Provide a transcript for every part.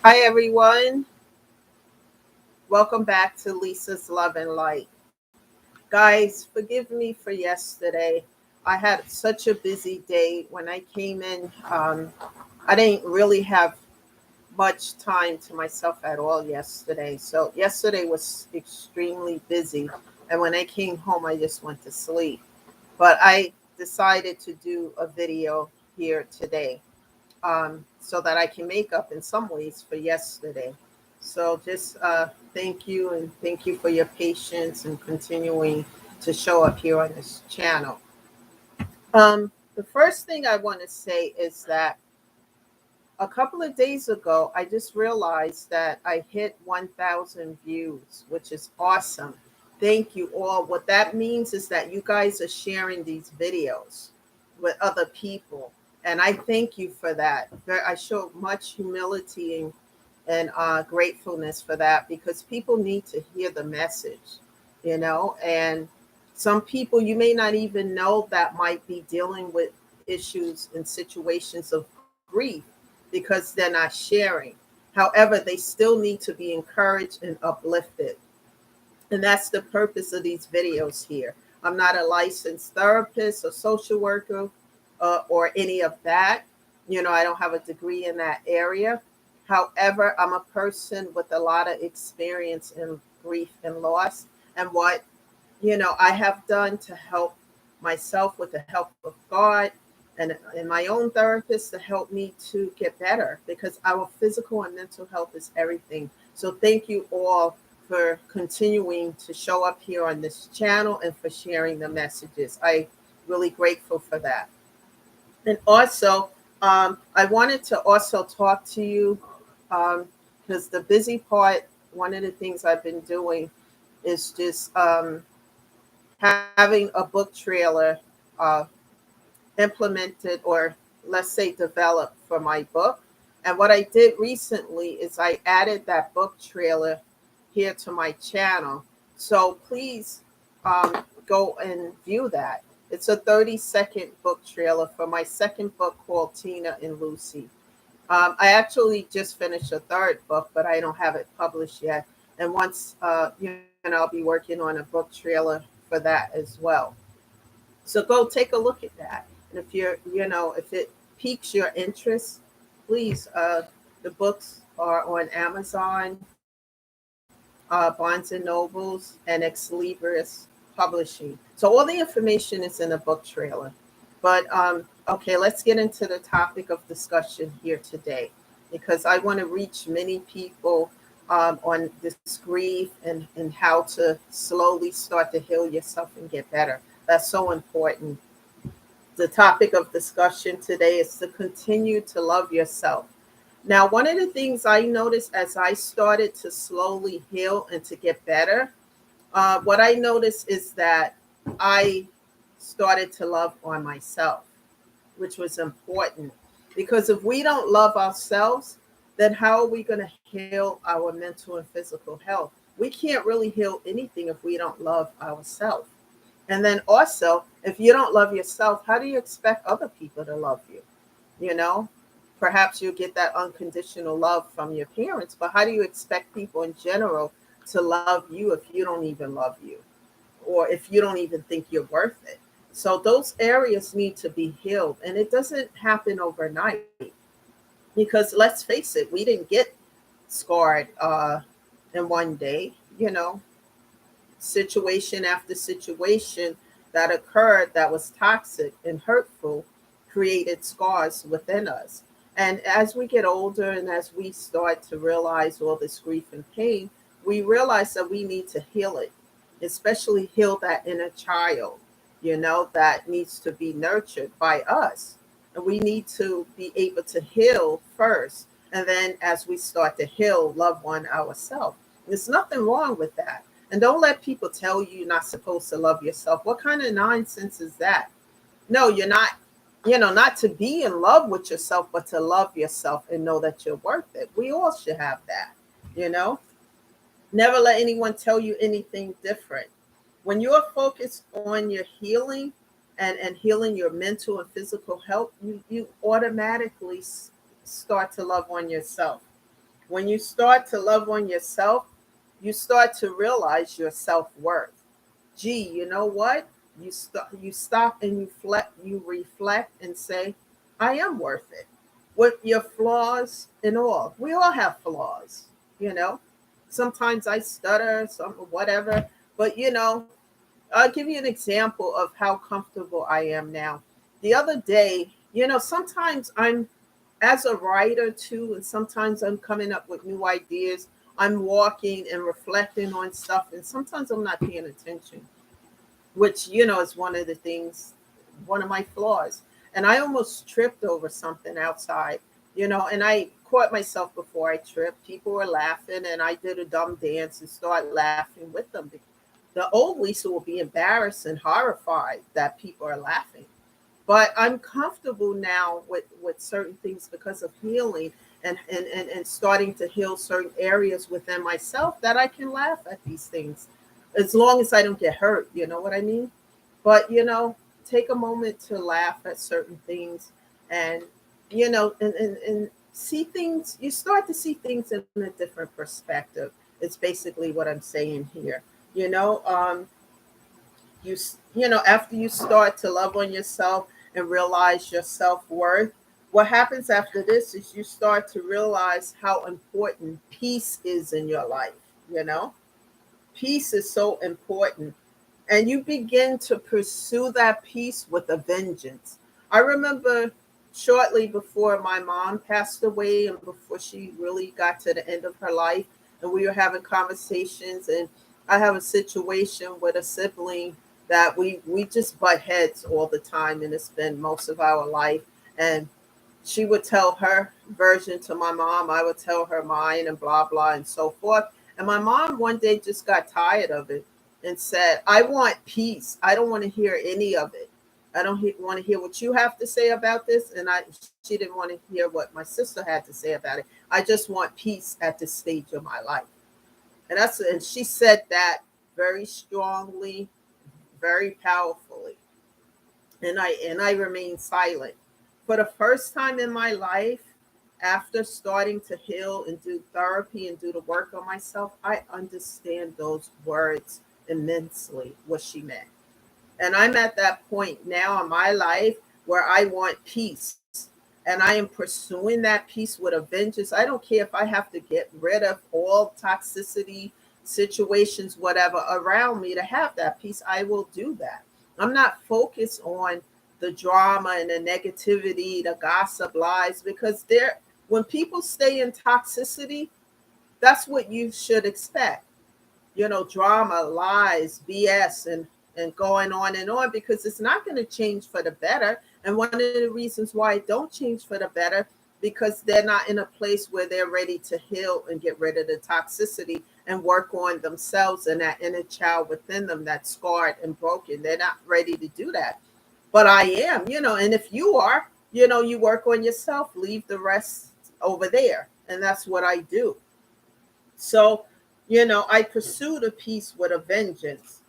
Hi, everyone. Welcome back to Lisa's Love and Light. Guys, forgive me for yesterday. I had such a busy day. When I came in, I didn't really have much time to myself at all yesterday. So, yesterday was extremely busy. And when I came home, I just went to sleep. But I decided to do a video here today, so that I can make up in some ways for yesterday. So just thank you, and thank you for your patience and continuing to show up here on this channel. The first thing I want to say is that a couple of days ago, I just realized that I hit 1,000 views, which is awesome. Thank you all. What that means is that you guys are sharing these videos with other people. And I thank you for that. I show much humility and gratefulness for that, because people need to hear the message. And some people you may not even know that might be dealing with issues and situations of grief because they're not sharing. However, they still need to be encouraged and uplifted. And that's the purpose of these videos here. I'm not a licensed therapist or social worker, or any of that. I don't have a degree in that area. However, I'm a person with a lot of experience in grief and loss, and what I have done to help myself with the help of God, and my own therapist to help me to get better, because our physical and mental health is everything. So thank you all for continuing to show up here on this channel and for sharing the messages. I really grateful for that. And also, I wanted to also talk to you, because the busy part, one of the things I've been doing is just having a book trailer uh, implemented, or let's say developed, for my book. And what I did recently is I added that book trailer here to my channel. So please go and view that. It's a 30-second book trailer for my second book called Tina and Lucy. I actually just finished a third book, but I don't have it published yet. And once, I'll be working on a book trailer for that as well. So go take a look at that. And if it piques your interest, please, the books are on Amazon, Barnes and Nobles, and Ex Libris Publishing. So all the information is in the book trailer. But okay, let's get into the topic of discussion here today, because I want to reach many people on this grief, and how to slowly start to heal yourself and get better. That's so important. The topic of discussion today is to continue to love yourself. Now, one of the things I noticed as I started to slowly heal and to get better, what I noticed is that I started to love on myself, which was important. Because if we don't love ourselves, then how are we going to heal our mental and physical health? We can't really heal anything if we don't love ourselves. And then also, if you don't love yourself, how do you expect other people to love you? You know, Perhaps you get that unconditional love from your parents, but how do you expect people in general to love you if you don't even love you, or if you don't even think you're worth it? So those areas need to be healed, and it doesn't happen overnight, because let's face it, we didn't get scarred in one day. Situation after situation that occurred that was toxic and hurtful created scars within us. And as we get older and as we start to realize all this grief and pain, we realize that we need to heal it, especially heal that inner child, that needs to be nurtured by us. And we need to be able to heal first. And then as we start to heal, love one ourselves. There's nothing wrong with that. And don't let people tell you you're not supposed to love yourself. What kind of nonsense is that? No, you're not, not to be in love with yourself, but to love yourself and know that you're worth it. We all should have that, you know? Never let anyone tell you anything different. When you're focused on your healing and healing your mental and physical health, you automatically start to love on yourself. When you start to love on yourself, you start to realize your self-worth. Gee, you know what? You stop and you reflect and say, I am worth it. With your flaws and all. We all have flaws, you know. Sometimes I stutter, some whatever, but I'll give you an example of how comfortable I am now. The other day, sometimes I'm as a writer too, and sometimes I'm coming up with new ideas. I'm walking and reflecting on stuff, and sometimes I'm not paying attention, which is one of the things, one of my flaws. And I almost tripped over something outside, and I caught myself before I tripped. People were laughing, and I did a dumb dance and started laughing with them. The old Lisa will be embarrassed and horrified that people are laughing. But I'm comfortable now with certain things because of healing and starting to heal certain areas within myself that I can laugh at these things as long as I don't get hurt. You know what I mean? But, take a moment to laugh at certain things and, and see things. You start to see things in a different perspective. It's basically what I'm saying here. You know, um, after you start to love on yourself and realize your self-worth, what happens after this is you start to realize how important peace is in your life. you know Peace is so important, and you begin to pursue that peace with a vengeance. I remember shortly before my mom passed away and before she really got to the end of her life, and we were having conversations, and I have a situation with a sibling that we just butt heads all the time, and it's been most of our life. And she would tell her version to my mom, I would tell her mine, and blah blah and so forth. And my mom one day just got tired of it and said, I want peace. I don't want to hear any of it. I don't want to hear what you have to say about this. And she didn't want to hear what my sister had to say about it. I just want peace at this stage of my life. And she said that very strongly, very powerfully. And I remained silent. For the first time in my life, after starting to heal and do therapy and do the work on myself, I understand those words immensely, what she meant. And I'm at that point now in my life where I want peace. And I am pursuing that peace with a vengeance. I don't care if I have to get rid of all toxicity, situations, whatever around me to have that peace. I will do that. I'm not focused on the drama and the negativity, the gossip, lies, because when people stay in toxicity, that's what you should expect. Drama, lies, BS, and going on and on, because it's not going to change for the better. And one of the reasons why it don't change for the better, because they're not in a place where they're ready to heal and get rid of the toxicity and work on themselves and that inner child within them that's scarred and broken. They're not ready to do that. But I am, and if you are, you work on yourself, leave the rest over there. And that's what I do. So, I pursue the peace with a vengeance.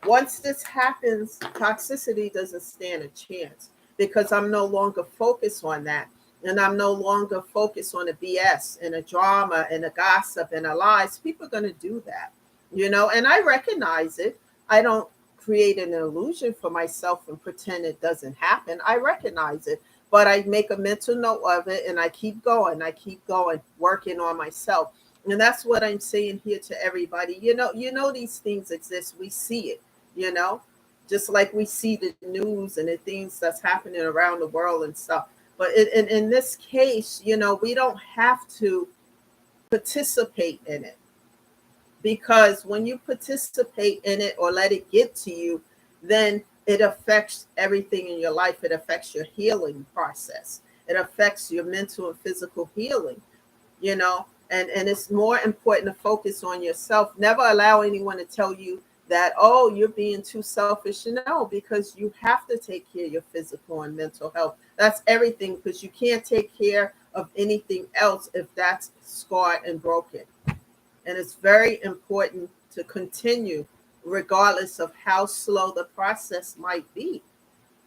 Once this happens, toxicity doesn't stand a chance because I'm no longer focused on that. And I'm no longer focused on the BS and the drama and the gossip and the lies. People are going to do that, and I recognize it. I don't create an illusion for myself and pretend it doesn't happen. I recognize it, but I make a mental note of it and I keep going. I keep going, working on myself. And that's what I'm saying here to everybody. These things exist. We see it, you know, just like we see the news and the things that's happening around the world and stuff. But in this case, we don't have to participate in it, because when you participate in it or let it get to you, then it affects everything in your life. It affects your healing process. It affects your mental and physical healing, and it's more important to focus on yourself. Never allow anyone to tell you that, oh, you're being too selfish. No, because you have to take care of your physical and mental health. That's everything, because you can't take care of anything else if that's scarred and broken. And it's very important to continue regardless of how slow the process might be.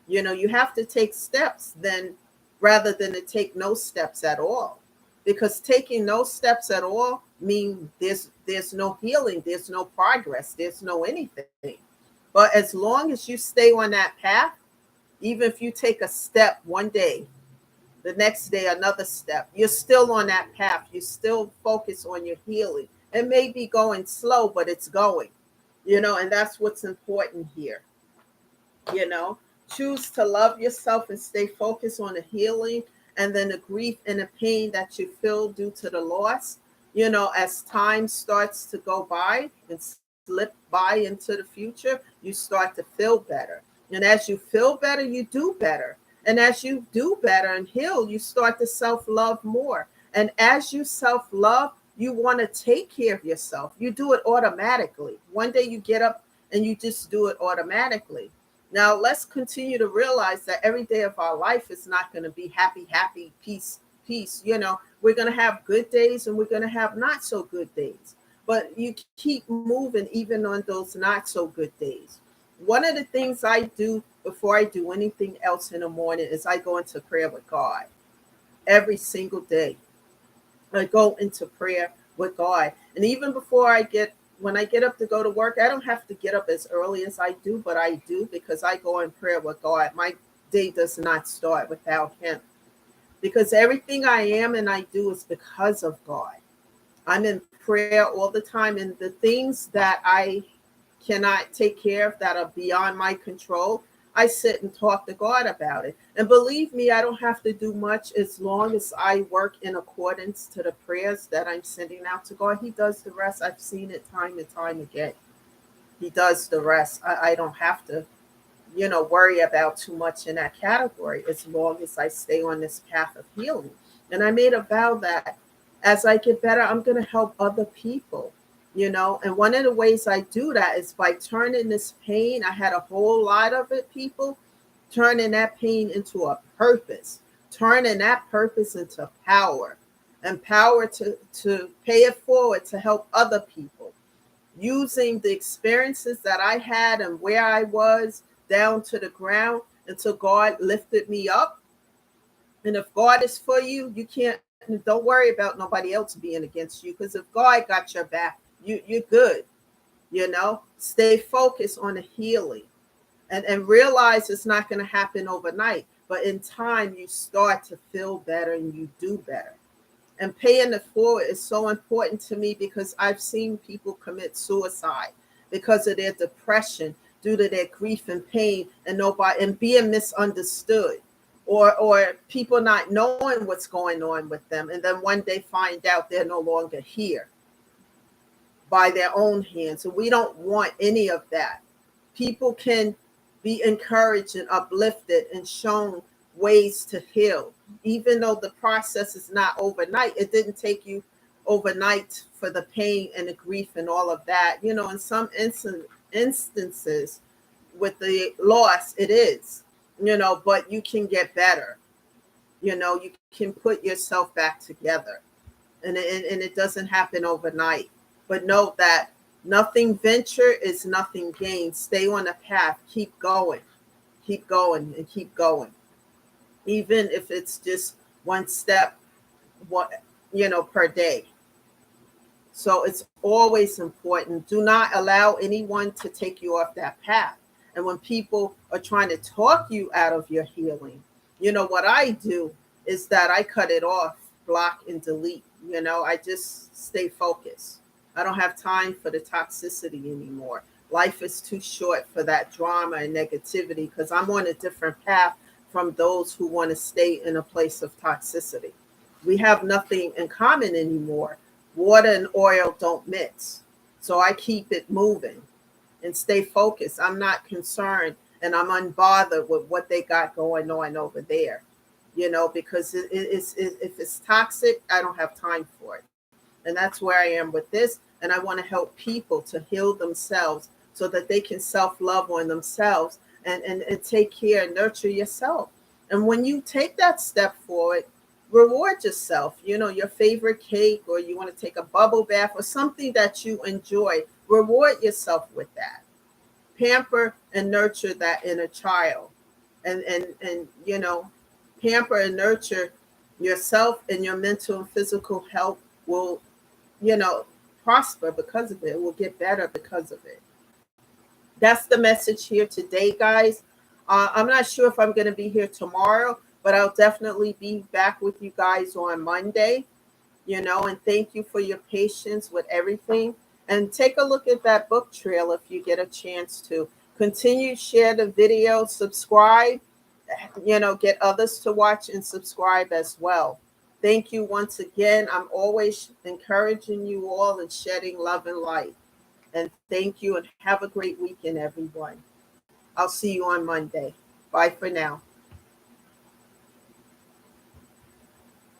You have to take steps then, rather than to take no steps at all. because taking no steps at all mean there's no healing, there's no progress, there's no anything. But as long as you stay on that path, even if you take a step one day, the next day another step, you're still on that path. You still focus on your healing. It may be going slow, but it's going, and that's what's important here. you know Choose to love yourself and stay focused on the healing, and then the grief and the pain that you feel due to the loss. As time starts to go by and slip by into the future, you start to feel better, and as you feel better, you do better, and as you do better and heal, you start to self-love more, and as you self-love, you want to take care of yourself. You do it automatically. One day you get up and you just do it automatically. Now, let's continue to realize that every day of our life is not going to be happy, happy, peace, peace. We're going to have good days and we're going to have not so good days. But you keep moving even on those not so good days. One of the things I do before I do anything else in the morning is I go into prayer with God every single day. I go into prayer with God. And even when I get up to go to work, I don't have to get up as early as I do, but I do because I go in prayer with God. My day does not start without Him, because everything I am and I do is because of God. I'm in prayer all the time, and the things that I cannot take care of that are beyond my control, I sit and talk to God about it. And believe me, I don't have to do much as long as I work in accordance to the prayers that I'm sending out to God. He does the rest. I've seen it time and time again. He does the rest. I don't have to, worry about too much in that category as long as I stay on this path of healing. And I made a vow that as I get better, I'm going to help other people. And one of the ways I do that is by turning this pain. I had a whole lot of it, people, turning that pain into a purpose, turning that purpose into power, and power to pay it forward to help other people, using the experiences that I had and where I was down to the ground until God lifted me up. And if God is for you, you can't, don't worry about nobody else being against you, because if God got your back, you're good. Stay focused on the healing, and realize it's not going to happen overnight, but in time you start to feel better and you do better. And paying it forward is so important to me, because I've seen people commit suicide because of their depression, due to their grief and pain, and being misunderstood, or people not knowing what's going on with them, and then one day find out they're no longer here by their own hands. And we don't want any of that. People can be encouraged and uplifted and shown ways to heal, even though the process is not overnight. It didn't take you overnight for the pain and the grief and all of that. In some instances with the loss, it is, but you can get better. You can put yourself back together, and it doesn't happen overnight. But know that nothing venture is nothing gained. Stay on the path. Keep going, and keep going. Even if it's just one step, per day. So it's always important. Do not allow anyone to take you off that path. And when people are trying to talk you out of your healing, what I do is that I cut it off, block and delete. I just stay focused. I don't have time for the toxicity anymore. Life is too short for that drama and negativity, because I'm on a different path from those who want to stay in a place of toxicity. We have nothing in common anymore. Water and oil don't mix. So I keep it moving and stay focused. I'm not concerned, and I'm unbothered with what they got going on over there, because if it's toxic, I don't have time for it. And that's where I am with this. And I want to help people to heal themselves so that they can self-love on themselves, and take care and nurture yourself. And when you take that step forward, reward yourself. Your favorite cake, or you want to take a bubble bath, or something that you enjoy. Reward yourself with that. Pamper and nurture that inner child. And pamper and nurture Yourself and your mental and physical health will, you know, prosper because of it. It will get better because of it. That's the message here today, guys. I'm not sure if I'm going to be here tomorrow, but I'll definitely be back with you guys on Monday. And thank you for your patience with everything. And take a look at that book trail if you get a chance to. Continue, share the video, subscribe, get others to watch and subscribe as well. Thank you once again. I'm always encouraging you all and shedding love and light. And thank you and have a great weekend, everyone. I'll see you on Monday. Bye for now.